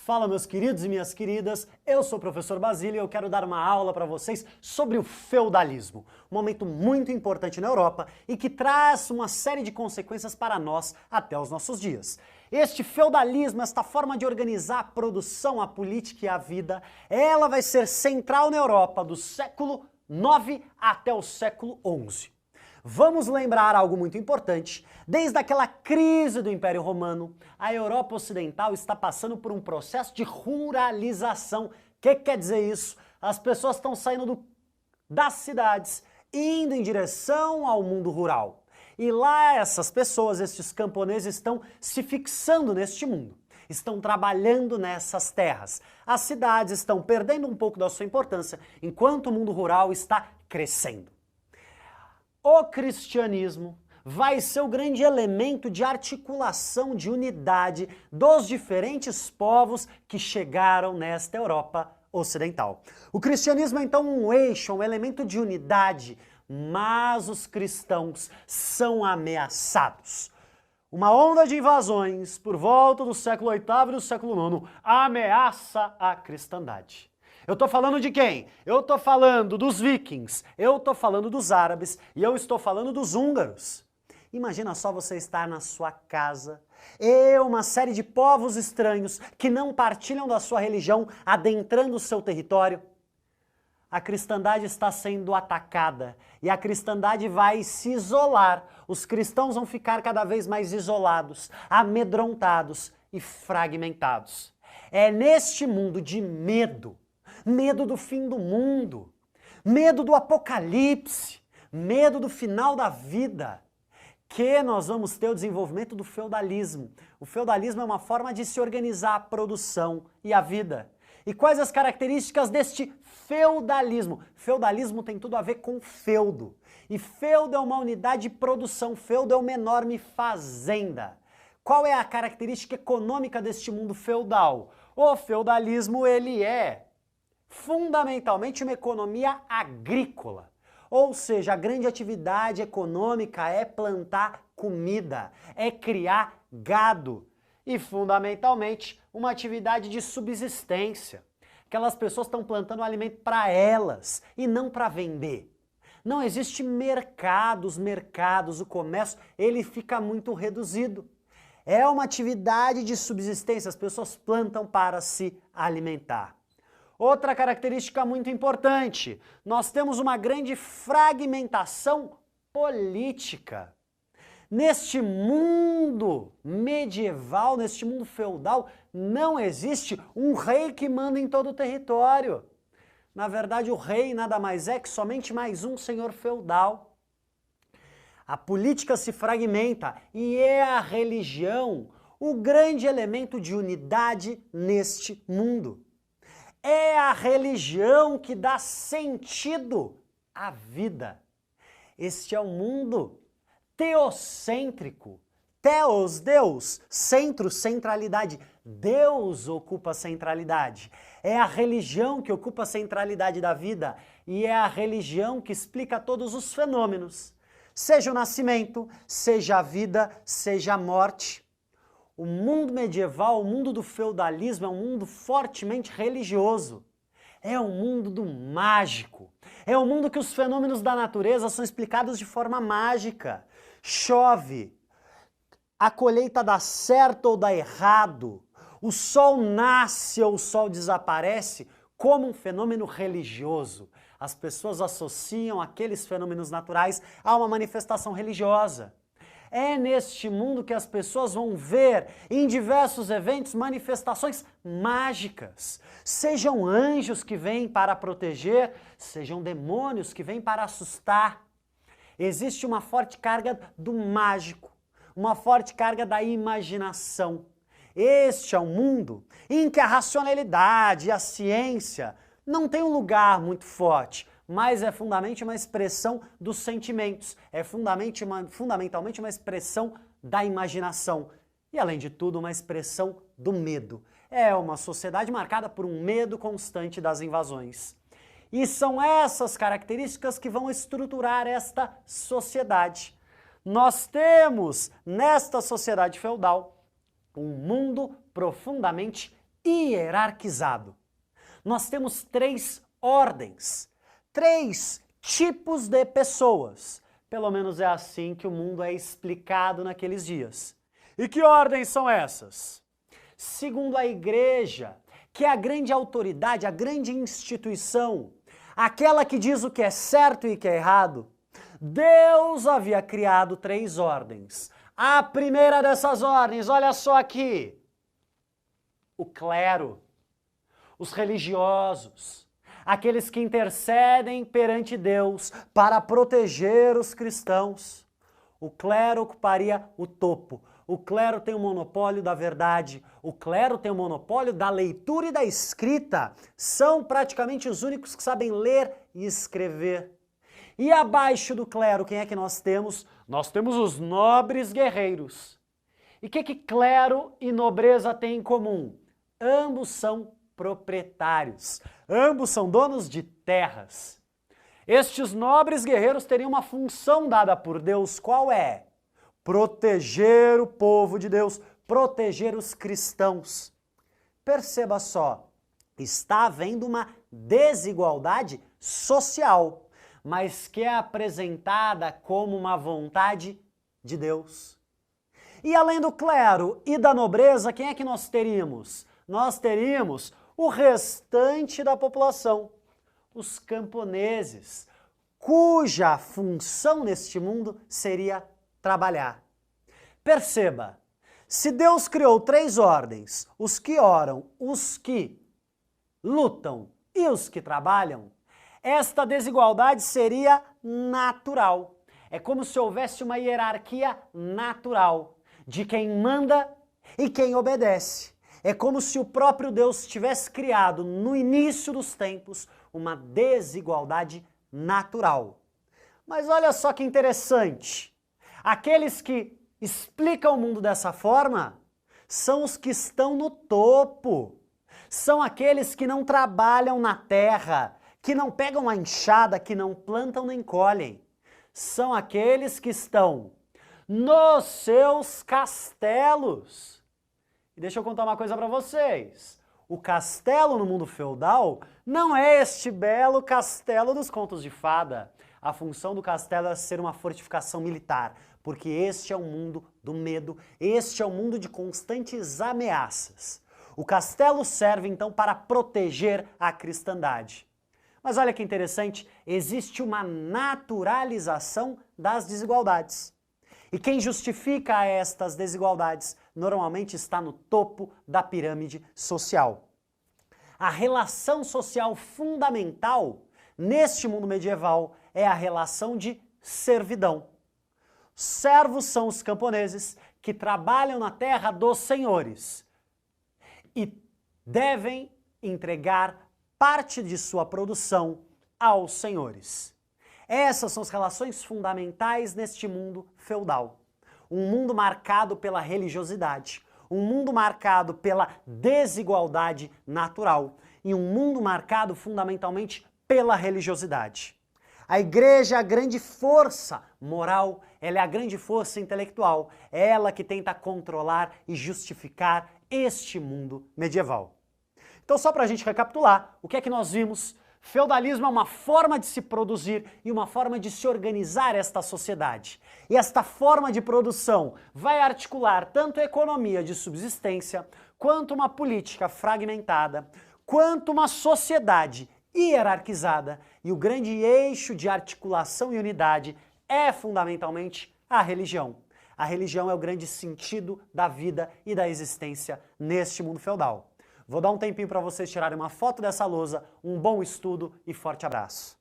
Fala, meus queridos e minhas queridas, eu sou o professor Basílio e eu quero dar uma aula para vocês sobre o feudalismo, um momento muito importante na Europa e que traz uma série de consequências para nós até os nossos dias. Este feudalismo, esta forma de organizar a produção, a política e a vida, ela vai ser central na Europa do século IX até o século XI. Vamos lembrar algo muito importante. Desde aquela crise do Império Romano, a Europa Ocidental está passando por um processo de ruralização. O que quer dizer isso? As pessoas estão saindo das cidades, indo em direção ao mundo rural. E lá essas pessoas, esses camponeses, estão se fixando neste mundo. Estão trabalhando nessas terras. As cidades estão perdendo um pouco da sua importância, enquanto o mundo rural está crescendo. O cristianismo vai ser o grande elemento de articulação, de unidade dos diferentes povos que chegaram nesta Europa Ocidental. O cristianismo é então um eixo, um elemento de unidade, mas os cristãos são ameaçados. Uma onda de invasões por volta do século VIII e do século IX ameaça a cristandade. Eu estou falando de quem? Eu estou falando dos vikings, eu estou falando dos árabes e eu estou falando dos húngaros. Imagina só você estar na sua casa e uma série de povos estranhos que não partilham da sua religião adentrando o seu território. A cristandade está sendo atacada e a cristandade vai se isolar. Os cristãos vão ficar cada vez mais isolados, amedrontados e fragmentados. É neste mundo de medo, medo do fim do mundo, medo do apocalipse, medo do final da vida, que nós vamos ter o desenvolvimento do feudalismo. O feudalismo é uma forma de se organizar a produção e a vida. E quais as características deste feudalismo? Feudalismo tem tudo a ver com feudo. E feudo é uma unidade de produção, feudo é uma enorme fazenda. Qual é a característica econômica deste mundo feudal? O feudalismo, ele é fundamentalmente uma economia agrícola. Ou seja, a grande atividade econômica é plantar comida, é criar gado e, fundamentalmente, uma atividade de subsistência. Aquelas pessoas estão plantando alimento para elas e não para vender. Não existe mercados, o comércio, ele fica muito reduzido. É uma atividade de subsistência, as pessoas plantam para se alimentar. Outra característica muito importante, nós temos uma grande fragmentação política. Neste mundo medieval, neste mundo feudal, não existe um rei que manda em todo o território. Na verdade, o rei nada mais é que somente mais um senhor feudal. A política se fragmenta e é a religião o grande elemento de unidade neste mundo. É a religião que dá sentido à vida. Este é um mundo teocêntrico. Theos, Deus. Centro, centralidade. Deus ocupa a centralidade. É a religião que ocupa a centralidade da vida e é a religião que explica todos os fenômenos. Seja o nascimento, seja a vida, seja a morte. O mundo medieval, o mundo do feudalismo é um mundo fortemente religioso. É um mundo do mágico. É um mundo que os fenômenos da natureza são explicados de forma mágica. Chove, a colheita dá certo ou dá errado, o sol nasce ou o sol desaparece como um fenômeno religioso. As pessoas associam aqueles fenômenos naturais a uma manifestação religiosa. É neste mundo que as pessoas vão ver em diversos eventos manifestações mágicas. Sejam anjos que vêm para proteger, sejam demônios que vêm para assustar. Existe uma forte carga do mágico, uma forte carga da imaginação. Este é um mundo em que a racionalidade e a ciência não tem um lugar muito forte, mas é fundamentalmente uma expressão dos sentimentos, é fundamentalmente uma expressão da imaginação e, além de tudo, uma expressão do medo. É uma sociedade marcada por um medo constante das invasões. E são essas características que vão estruturar esta sociedade. Nós temos, nesta sociedade feudal, um mundo profundamente hierarquizado. Nós temos 3 ordens, 3 tipos de pessoas. Pelo menos é assim que o mundo é explicado naqueles dias. E que ordens são essas? Segundo a igreja, que é a grande autoridade, a grande instituição, aquela que diz o que é certo e o que é errado, Deus havia criado 3 ordens. A primeira dessas ordens, olha só aqui, o clero, os religiosos, aqueles que intercedem perante Deus para proteger os cristãos. O clero ocuparia o topo. O clero tem o monopólio da verdade, o clero tem o monopólio da leitura e da escrita. São praticamente os únicos que sabem ler e escrever. E abaixo do clero, quem é que nós temos? Nós temos os nobres guerreiros. E o que clero e nobreza têm em comum? Ambos são proprietários, ambos são donos de terras. Estes nobres guerreiros teriam uma função dada por Deus, qual é? Proteger o povo de Deus, proteger os cristãos. Perceba só, está havendo uma desigualdade social, mas que é apresentada como uma vontade de Deus. E além do clero e da nobreza, quem é que nós teríamos? Nós teríamos o restante da população, os camponeses, cuja função neste mundo seria trabalhar. Perceba, se Deus criou 3 ordens, os que oram, os que lutam e os que trabalham, esta desigualdade seria natural. É como se houvesse uma hierarquia natural de quem manda e quem obedece. É como se o próprio Deus tivesse criado no início dos tempos uma desigualdade natural. Mas olha só que interessante. Aqueles que explicam o mundo dessa forma são os que estão no topo. São aqueles que não trabalham na terra, que não pegam a enxada, que não plantam nem colhem. São aqueles que estão nos seus castelos. E deixa eu contar uma coisa para vocês. O castelo no mundo feudal não é este belo castelo dos contos de fada. A função do castelo é ser uma fortificação militar, porque este é o mundo do medo, este é o mundo de constantes ameaças. O castelo serve então para proteger a cristandade. Mas olha que interessante, existe uma naturalização das desigualdades. E quem justifica estas desigualdades normalmente está no topo da pirâmide social. A relação social fundamental neste mundo medieval é a relação de servidão. Servos são os camponeses que trabalham na terra dos senhores e devem entregar parte de sua produção aos senhores. Essas são as relações fundamentais neste mundo feudal. Um mundo marcado pela religiosidade, um mundo marcado pela desigualdade natural e um mundo marcado fundamentalmente pela religiosidade. A igreja é a grande força moral, ela é a grande força intelectual, é ela que tenta controlar e justificar este mundo medieval. Então, só para a gente recapitular, o que é que nós vimos? Feudalismo é uma forma de se produzir e uma forma de se organizar esta sociedade. E esta forma de produção vai articular tanto a economia de subsistência, quanto uma política fragmentada, quanto uma sociedade hierarquizada. E o grande eixo de articulação e unidade é fundamentalmente a religião. A religião é o grande sentido da vida e da existência neste mundo feudal. Vou dar um tempinho para vocês tirarem uma foto dessa lousa, um bom estudo e forte abraço.